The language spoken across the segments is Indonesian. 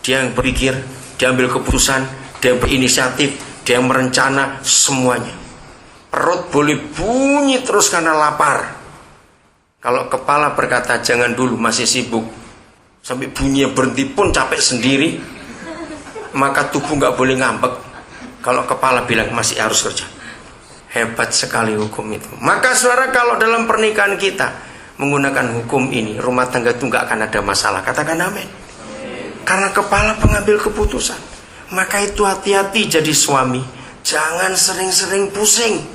Dia yang berpikir, dia ambil keputusan, dia yang berinisiatif, dia yang merencana semuanya. Perut boleh bunyi terus karena lapar. Kalau kepala berkata jangan dulu, masih sibuk, sampai bunyinya berhenti pun capek sendiri, maka tubuh nggak boleh ngambek. Kalau kepala bilang masih harus kerja. Hebat sekali hukum itu. Maka saudara, kalau dalam pernikahan kita menggunakan hukum ini, rumah tangga itu nggak akan ada masalah. Katakan amin. Karena kepala pengambil keputusan. Maka itu hati-hati jadi suami. Jangan sering-sering pusing.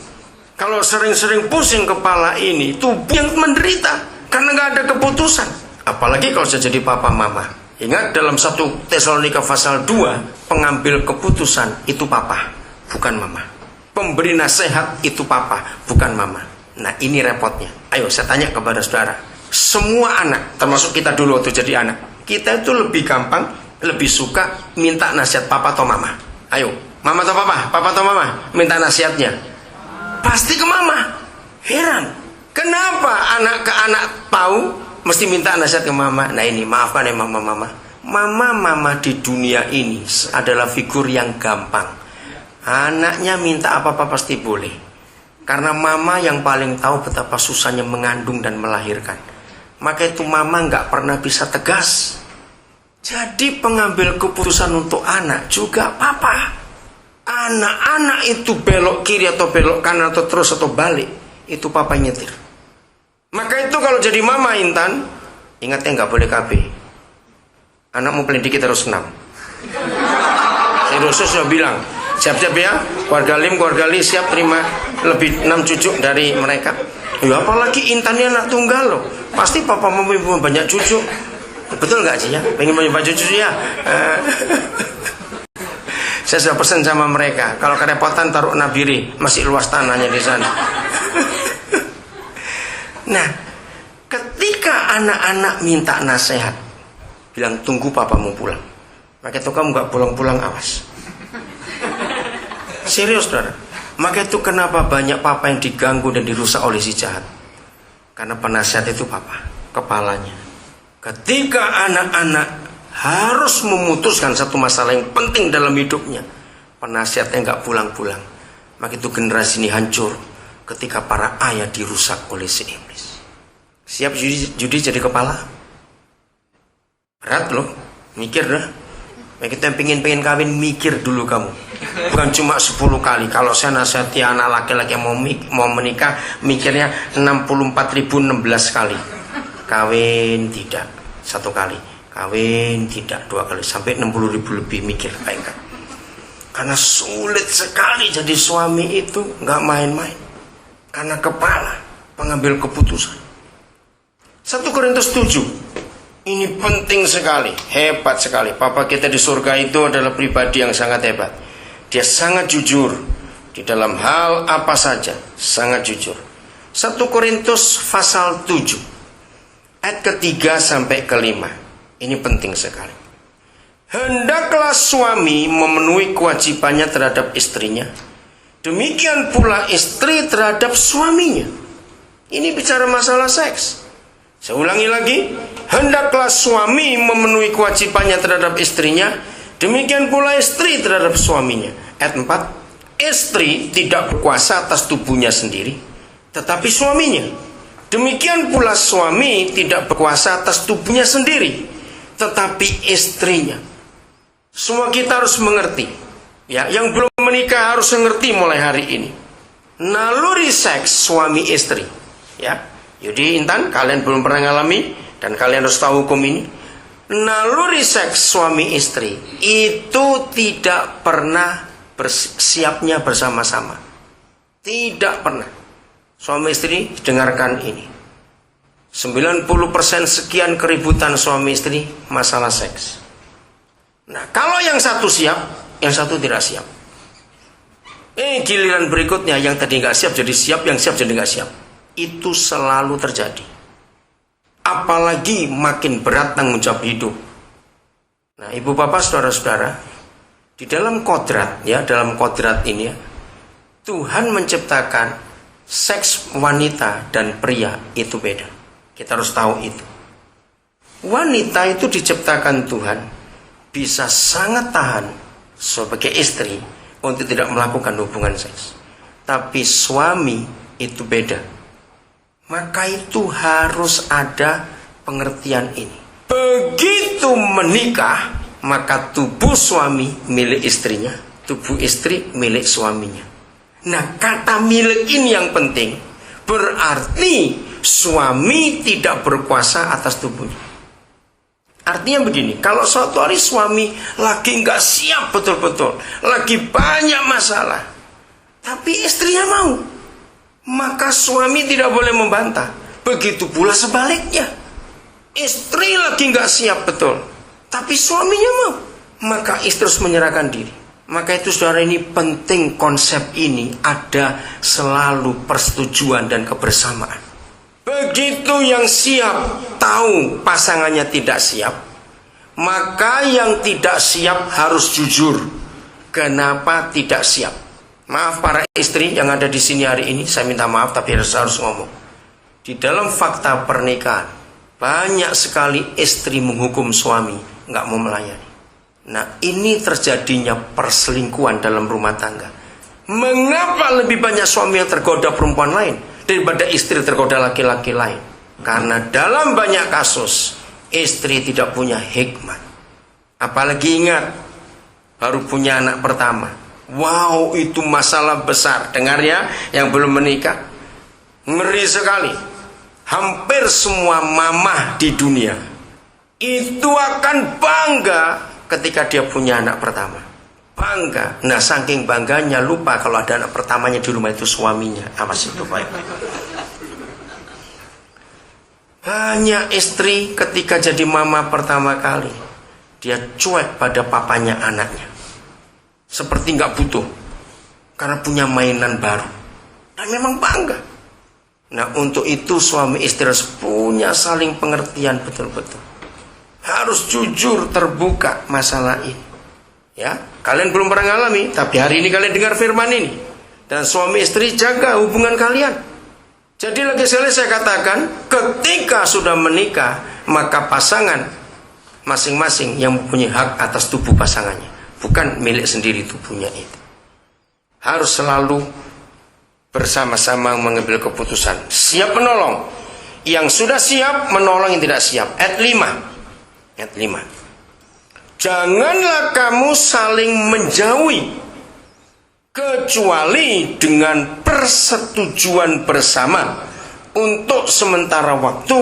Kalau sering-sering pusing kepala ini, tubuh yang menderita karena nggak ada keputusan. Apalagi kalau sudah jadi papa mama. Ingat dalam 1 Tesalonika pasal 2, pengambil keputusan itu papa, bukan mama. Pemberi nasihat itu papa, bukan mama. Nah, ini repotnya. Ayo saya tanya kepada saudara. Semua anak, termasuk kita dulu waktu jadi anak, kita itu lebih gampang, lebih suka minta nasihat papa atau mama. Ayo, mama atau papa? Papa atau mama? Minta nasihatnya pasti ke mama. Heran, kenapa anak ke anak tahu mesti minta nasihat ke mama? Nah ini, maafkan ya mama-mama. Mama-mama di dunia ini adalah figur yang gampang. Anaknya minta apa-apa pasti boleh. Karena mama yang paling tahu betapa susahnya mengandung dan melahirkan. Maka itu mama nggak pernah bisa tegas. Jadi pengambil keputusan untuk anak juga papa. Anak-anak itu belok kiri atau belok kanan atau terus atau balik, itu papa nyetir. Maka itu kalau jadi mama Intan, ingatnya nggak boleh KB. Anakmu paling dikit harus 6. Si Rosus sudah bilang, siap-siap ya, keluarga Lim siap terima lebih 6 cucu dari mereka. Ya apalagi Intannya anak tunggal loh, pasti papa mau banyak cucu. Betul nggak sih ya? Pengen banyak cucu ya? Saya sudah pesan sama mereka, kalau kerepotan taruh nabiri, masih luas tanahnya di sana. Nah, ketika anak-anak minta nasihat, bilang tunggu papamu pulang. Maka itu kamu nggak pulang-pulang, awas. Serius, saudara. Maka itu kenapa banyak papa yang diganggu dan dirusak oleh si jahat. Karena penasihat itu papa, kepalanya. Ketika anak-anak harus memutuskan satu masalah yang penting dalam hidupnya, penasihatnya nggak pulang-pulang, maka itu generasi ini hancur ketika para ayah dirusak oleh si iblis. Siap judi jadi kepala? Berat loh, mikir dah. Kita pengen kawin, mikir dulu kamu. Bukan cuma 10 kali. Kalau saya nasihati anak laki-laki yang mau menikah, mikirnya 64.016 kali. Kawin tidak 1 kali, kawin tidak 2 kali, sampai 60.000 lebih mikir. Baik kan? Karena sulit sekali jadi suami itu, nggak main-main. Karena kepala pengambil keputusan. 1 Korintus 7. Ini penting sekali, hebat sekali. Papa kita di surga itu adalah pribadi yang sangat hebat. Dia sangat jujur di dalam hal apa saja, sangat jujur. 1 Korintus pasal 7 ayat ke-3 sampai ke-5. Ini penting sekali. Hendaklah suami memenuhi kewajibannya terhadap istrinya, demikian pula istri terhadap suaminya. Ini bicara masalah seks. Saya ulangi lagi, hendaklah suami memenuhi kewajibannya terhadap istrinya, demikian pula istri terhadap suaminya. Ayat 4, istri tidak berkuasa atas tubuhnya sendiri, tetapi suaminya. Demikian pula suami tidak berkuasa atas tubuhnya sendiri, tetapi istrinya. Semua kita harus mengerti, ya, yang belum menikah harus mengerti mulai hari ini. Naluri seks suami istri, ya. Jadi Intan, kalian belum pernah ngalami dan kalian harus tahu hukum ini. Naluri seks suami istri itu tidak pernah bersiapnya bersama-sama. Tidak pernah. Suami istri, dengarkan ini. 90% sekian keributan suami istri masalah seks. Nah, kalau yang satu siap, yang satu tidak siap. Giliran berikutnya yang tadi nggak siap jadi siap, yang siap jadi nggak siap. Itu selalu terjadi. Apalagi makin berat tanggung jawab hidup. Nah, ibu bapak saudara-saudara, di dalam kodrat, ya, dalam kodrat ini ya, Tuhan menciptakan seks wanita dan pria itu beda. Kita harus tahu itu. Wanita itu diciptakan Tuhan bisa sangat tahan sebagai istri untuk tidak melakukan hubungan seks. Tapi suami itu beda. Maka itu harus ada pengertian ini. Begitu menikah, maka tubuh suami milik istrinya, tubuh istri milik suaminya. Nah, kata milik ini yang penting. Berarti suami tidak berkuasa atas tubuhnya. Artinya begini, kalau suatu hari suami lagi nggak siap betul-betul, lagi banyak masalah, tapi istrinya mau, maka suami tidak boleh membantah. Begitu pula sebaliknya, istri lagi nggak siap betul, tapi suaminya mau, maka istri harus menyerahkan diri. Maka itu saudara, ini penting, konsep ini ada selalu persetujuan dan kebersamaan. Begitu yang siap tahu pasangannya tidak siap, maka yang tidak siap harus jujur. Kenapa tidak siap? Maaf para istri yang ada di sini hari ini, saya minta maaf tapi harus ngomong. Di dalam fakta pernikahan, banyak sekali istri menghukum suami nggak mau melayani. Nah, ini terjadinya perselingkuhan dalam rumah tangga. Mengapa lebih banyak suami yang tergoda perempuan lain daripada istri tergoda laki-laki lain? Karena dalam banyak kasus istri tidak punya hikmat. Apalagi ingat, baru punya anak pertama. Wow, itu masalah besar. Dengar ya, yang belum menikah, ngeri sekali. Hampir semua mamah di dunia itu akan bangga ketika dia punya anak pertama. Bangga. Nah, saking bangganya lupa kalau ada anak pertamanya di rumah itu suaminya. Awas itu baik-baik. Banyak istri ketika jadi mama pertama kali, dia cuek pada papanya anaknya, seperti nggak butuh, karena punya mainan baru. Dan memang bangga. Nah, untuk itu suami istri harus punya saling pengertian betul-betul. Harus jujur, terbuka masalah ini. Ya, kalian belum pernah ngalami, tapi hari ini kalian dengar firman ini. Dan suami istri jaga hubungan kalian. Jadi lagi sekali saya katakan, ketika sudah menikah, maka pasangan masing-masing yang mempunyai hak atas tubuh pasangannya, bukan milik sendiri tubuhnya itu. Harus selalu bersama-sama mengambil keputusan. Siap menolong. Yang sudah siap menolong yang tidak siap. Ayat 5. Ayat 5. Janganlah kamu saling menjauhi, kecuali dengan persetujuan bersama untuk sementara waktu,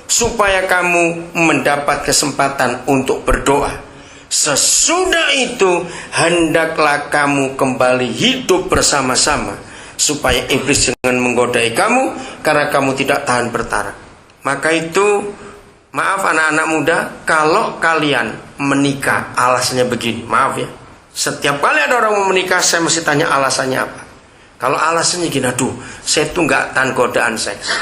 supaya kamu mendapat kesempatan untuk berdoa. Sesudah itu hendaklah kamu kembali hidup bersama-sama, supaya iblis jangan menggodai kamu, karena kamu tidak tahan bertarak. Maka itu, maaf anak-anak muda, kalau kalian menikah alasannya begini, maaf ya, setiap kali ada orang mau menikah saya mesti tanya alasannya apa. Kalau alasannya gini, aduh saya tuh nggak tahan godaan seks,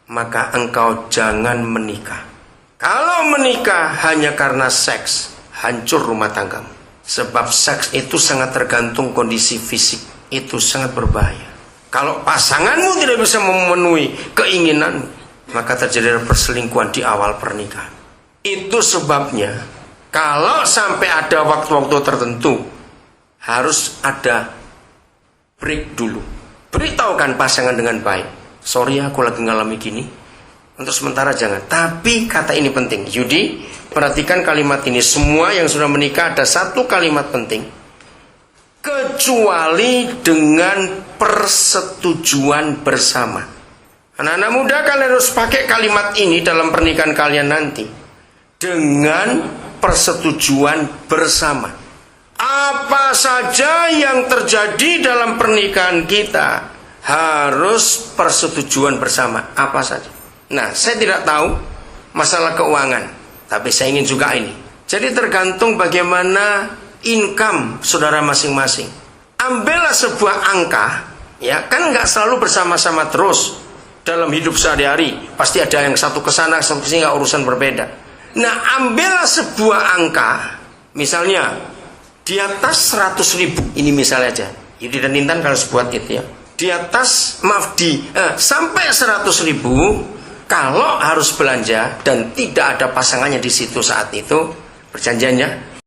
maka engkau jangan menikah. Kalau menikah hanya karena seks, hancur rumah tanggamu. Sebab seks itu sangat tergantung kondisi fisik, itu sangat berbahaya. Kalau pasanganmu tidak bisa memenuhi keinginanmu, maka terjadi perselingkuhan di awal pernikahan. Itu sebabnya kalau sampai ada waktu-waktu tertentu, harus ada break dulu. Beritahukan pasangan dengan baik, sorry aku lagi ngalami gini, untuk sementara jangan. Tapi kata ini penting, Yudi perhatikan kalimat ini. Semua yang sudah menikah ada satu kalimat penting, kecuali dengan persetujuan bersama. Anak-anak muda, kalian harus pakai kalimat ini dalam pernikahan kalian nanti. Dengan persetujuan bersama. Apa saja yang terjadi dalam pernikahan kita harus persetujuan bersama. Apa saja. Nah, saya tidak tahu masalah keuangan, tapi saya ingin juga ini. Jadi tergantung bagaimana income saudara masing-masing. Ambillah sebuah angka, ya kan nggak selalu bersama-sama terus. Dalam hidup sehari-hari pasti ada yang satu ke sana, satu ke sini, urusan berbeda. Nah, ambillah sebuah angka, misalnya di atas 100.000, ini misalnya aja. Yudi dan Intan kalau buat itu ya. Di atas, sampai 100.000, kalau harus belanja dan tidak ada pasangannya di situ saat itu, Perjanjian ya?